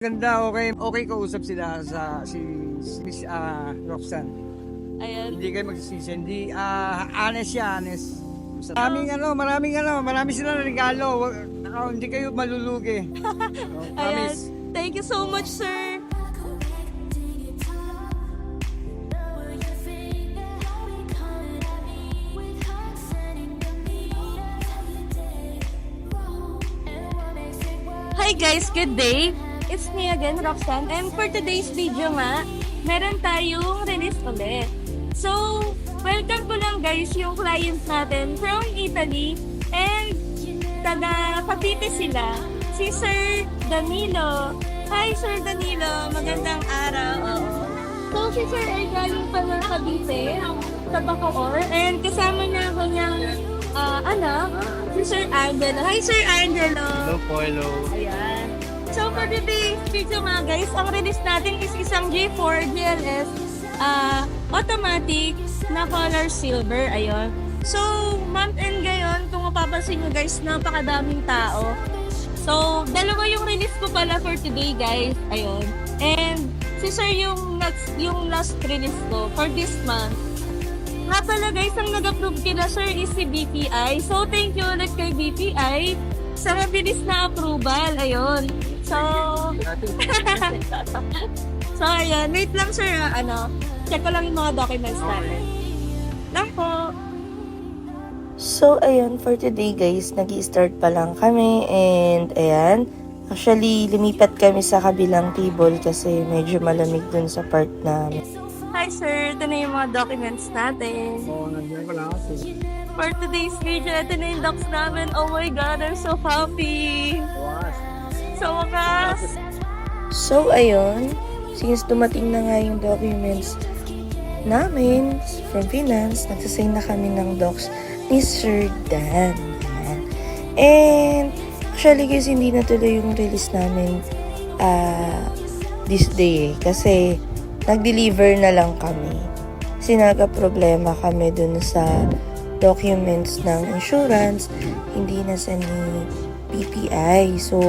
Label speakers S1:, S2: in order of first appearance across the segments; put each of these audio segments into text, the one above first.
S1: Ganda, okay kausap sila sa Miss Roxanne.
S2: Ayan.
S1: Hindi kayo magsisisi, hindi honest siya, honest. Marami silang regalo. Hindi kayo malulugi.
S2: Ayan.
S1: Promise.
S2: Thank you so much, sir. Hi guys, good day. It's me again, Roxanne. And for today's video nga, meron tayong release ulit. So, welcome ko lang guys yung clients natin from Italy. And taga Cavite sila. Si Sir Danilo. Hi Sir Danilo, magandang araw. So si Sir ay galing pa ng Cavite sa Bacoor. And kasama niya ako niyang anak, si Sir Angelo. Hi Sir Angelo.
S1: Hello po, hello.
S2: Ayan. So for today's video mga guys, ang release natin is isang G4 GLS automatic na color silver. Ayun. So month end ngayon, kung mapapansin nyo guys, napakadaming tao. So dalawa yung release ko pala for today guys. Ayun. And si Sir yung last release ko for this month. Nga pala guys, ang nag-approve kila Sir is si BPI. So thank you ulit kay BPI sa mabilis na approval. Ayun. So, so ayan, wait lang sir, check ko lang yung mga documents natin. Lang po.
S3: So, ayun, for today guys, nag-i-start pa lang kami and ayan, actually, lumipat kami sa kabilang table kasi medyo malamig dun sa part namin.
S2: Hi sir, ito na yung mga documents natin.
S1: Oo, nandiyan ko lang kasi.
S2: For today's video, ito na yung docs namin. Oh my God, I'm so happy. So wakas.
S3: So, ayun, since dumating na nga yung documents namin from finance, nagsasign na kami ng docs ni Sir Dan. Ayan. And, actually guys, hindi natuloy yung release namin this day kasi nag-deliver na lang kami. Kasi nagka-problema kami dun sa documents ng insurance, hindi na sa ni PPI. So,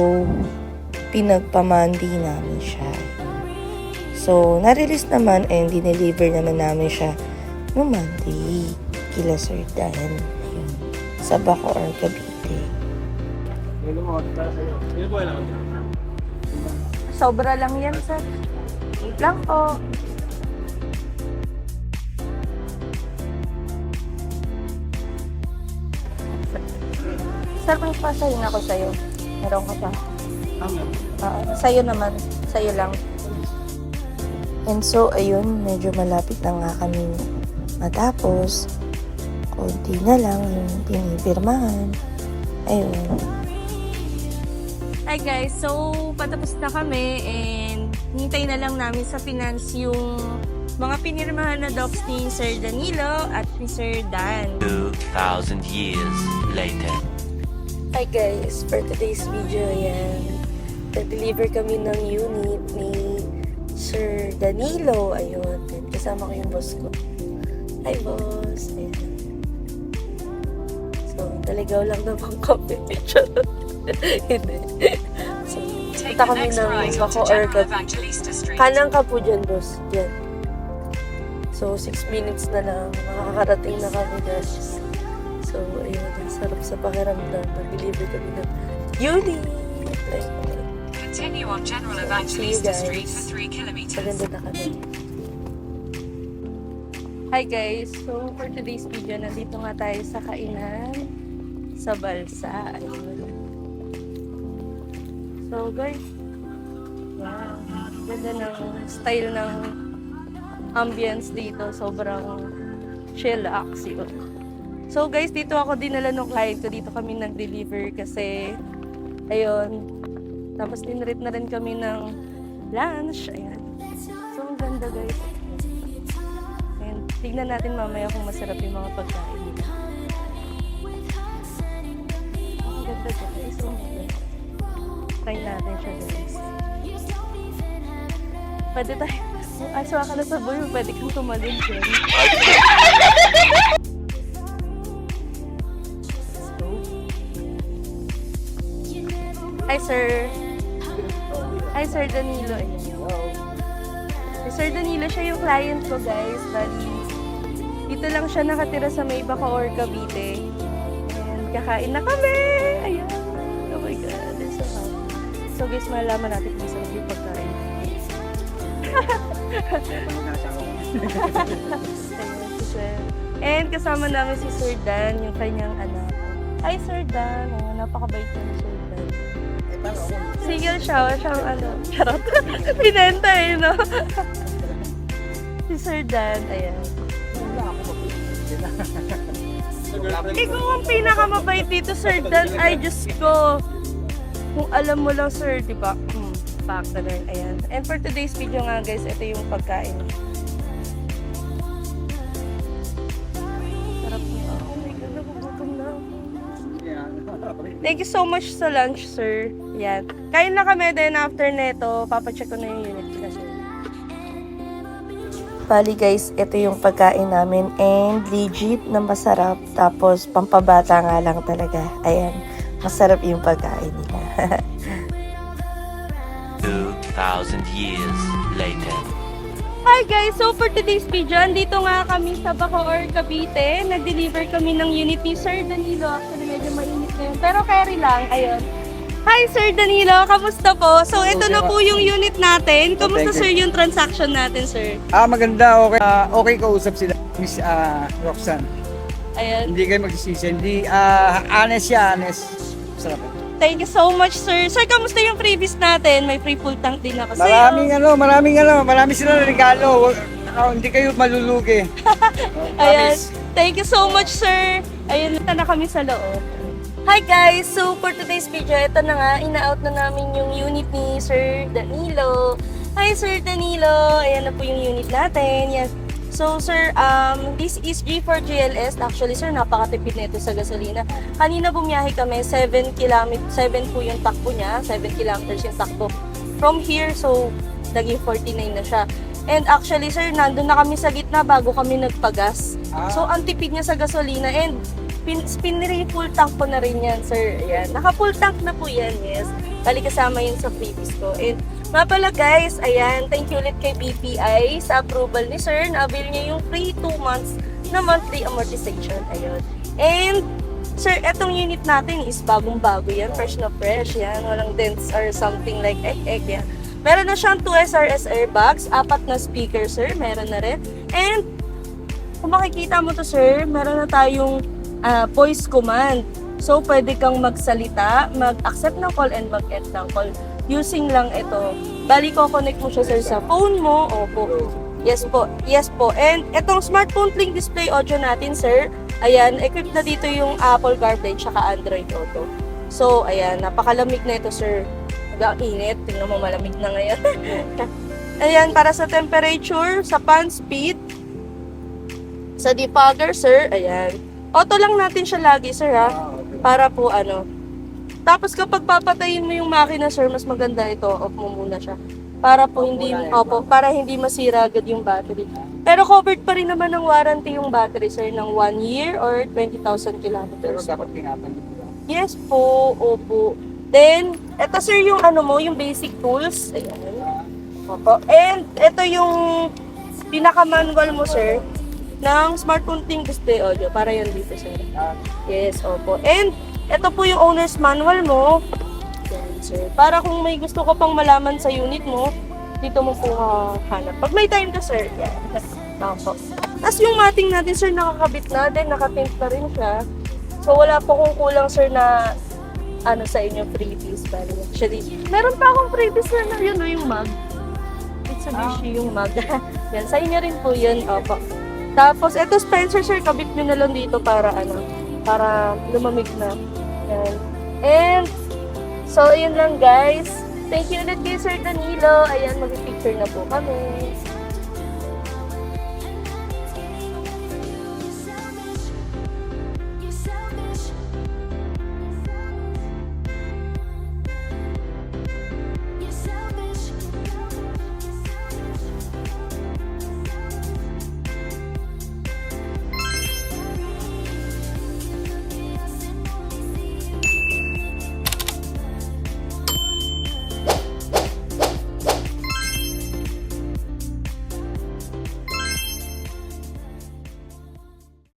S3: pinagpamandi namin siya. So, na-release naman and dineliver naman namin siya no Monday kila Sir Dan. Ayun, sa Bacoor, Cavite.
S2: Sobra lang yan sir. Wait lang po. Sir, may pasayin ako sa'yo. Meron ka pa. Sa'yo naman. Sa'yo lang.
S3: And so, ayun, medyo malapit na nga kami matapos. Konti na lang yung pinipirmahan. Ayun.
S2: Hi guys, so patapos na kami and hintay na lang namin sa finance yung mga pinirmahan na docs ni Sir Danilo at ni Sir Dan.
S4: 2,000 years later.
S3: Hi guys, for today's video, ayan, nag-deliver kami ng unit ni Sir Danilo. Ayun, and kasama ko yung boss ko. Hi boss. Ayan. So, talagaw lang naman kami. Hindi. So, punta kami ng Bacoor. Kanang ka po dyan, boss. Yan. So, 6 minutes na lang. Makakarating na kami guys. So, ayun. Ang sarap sa pakiramdam. Nag-deliver kami ng unit.
S5: Continue on General Evangelista Street for 3 kilometers.
S3: Maganda na kami.
S2: Hi guys, so for today's video, nandito nga tayo sa kainan sa Balsa. Ayun. So guys, wow, ganda ng style ng ambience dito. Sobrang chillax yun. So guys, dito ako dinala ng client ko. Dito kami nag-deliver kasi ayun. Tapos dinrip na rin kami ng lunch. Ayan. So ang ganda guys. And tignan natin mamaya kung masarap yung mga pagkain dito. Ang ganda guys. So, try natin siya guys. Pwede tayo. So ka na sa boy, pwede kang tumalin dyan. Hi sir. Hi
S3: Hi, Sir Danilo. Ayan. Si Sir Danilo, siya yung client ko, guys. Bali, dito lang siya nakatira sa may Bacoor, Cavite. And kakain na kami! Ayan. Oh my God, I'm so happy. So guys, malaman natin kung saan yung pagkain. Ayan, si Sir. And kasama namin si Sir Dan, yung kanyang anak. Hi, Sir Dan. Oh, napakabait na ni Sir Dan. Single siya, siyang charot. Pinenta eh, no? Si Sir Dan, ayan. Ikaw ang pinakamabait dito, Sir Dan. Ay, Diyos ko. Kung alam mo lang, Sir, di ba? Fact na rin, ayan. And for today's video nga, guys, ito yung pagkain. Sarap niya. Oh my God, nagugutom na. Thank you so much sa lunch, sir. Yan. Kain na kami din after neto. Papacheck ko na yung unit ko, sir. Bali guys, ito yung pagkain namin and legit na masarap. Tapos pampabata nga lang talaga. Ayan, masarap yung pagkain nila.
S4: 2,000 years later.
S2: Hi guys! So for today's video, andito nga kami sa Bacoor, Cavite. Nag-deliver kami ng unit ni Sir Danilo. Actually, medyo mainit na yun. Pero carry lang. Ayun. Hi Sir Danilo! Kamusta po? So ito na po yung unit natin. Kamusta sir yung transaction natin, sir?
S1: Maganda, okay. Okay kausap sila, Miss Roxanne.
S2: Ayun.
S1: Hindi kayo magsisisi. Hindi, honest siya, honest. Sarap.
S2: Thank you so much, sir. Sir, kamusta yung previous natin? May free full tank din ako sa'yo.
S1: Marami silang regalo. Hindi kayo malulugi.
S2: Ayan. Thank you so much, sir. Ayun, na kami sa loob. Hi guys! So for today's video, ito na nga, ina-out na namin yung unit ni Sir Danilo. Hi Sir Danilo! Ayan na po yung unit natin. Yes. So sir, this is G4GLS. Actually sir, napakatipid na ito sa gasolina. Kanina bumiyahe kami, 7 po yung takbo niya, 7 kilometers yung takbo from here. So, naging 49 na siya. And actually sir, nandun na kami sa gitna bago kami nagpagas. So, ang tipid niya sa gasolina and full tank ko na rin yan, sir. Ayan. Naka-full tank na po yan, yes. Bali kasama yun sa freebies ko. And nga pala guys, ayan, thank you ulit kay BPI sa approval ni sir. Na-avail niya yung free 2 months na monthly amortization. Ayun. And sir, etong unit natin is bagong-bago yan. Fresh na fresh yan. Walang dents or something like egg yan. Meron na siyang 2 SRS airbags, 4 na speaker, sir. Meron na rin. And kung makikita mo to, sir, meron na tayong voice command. So, pwede kang magsalita, mag-accept ng call and mag-end ng call using lang ito. Bali, ko-connect mo siya, sir, sa phone mo. Opo. Yes po. Yes po. And itong smartphone link display audio natin, sir, ayan, equipped na dito yung Apple CarPlay tsaka Android Auto. So, ayan, napakalamig na ito, sir. Init. Tingnan mo, malamig na ngayon. Ayan, para sa temperature, sa fan speed, sa defogger, sir, ayan. Auto lang natin siya lagi, sir, ha? Para po, Tapos kapag papatayin mo yung makina, sir, mas maganda ito. Off mo muna siya. Para po para hindi masira agad yung battery. Pero covered pa rin naman ng warranty yung battery, sir, ng 1 year or 20,000 kilometers.
S1: Dapat tingatan nyo.
S2: Yes po, opo. Then, ito sir yung yung basic tools. Ayan. Opo. And ito yung pinaka-manual mo, sir, ng smartphone link display audio. Para yan dito, sir. Yes, opo. And ito po yung owner's manual mo. Yan, sir. Para kung may gusto ko pang malaman sa unit mo, dito mo po hanap. Pag may time ka, sir. Yan. Opo. Tapos yung mating natin, sir, nakakabit na din. Nakatint na rin siya. So, wala po kung kulang, sir, na sa inyo freebies. Actually, meron pa akong freebies na yun, yung mug. Mitsubishi yung mug. Yan, sa inyo rin po yun. Opo. Tapos, eto Spencer, sir, kabit nyo na lang dito para para lumamig na. Yan. And, so, yun lang guys. Thank you ulit kay Sir Danilo. Ayan, mag-picture na po kami.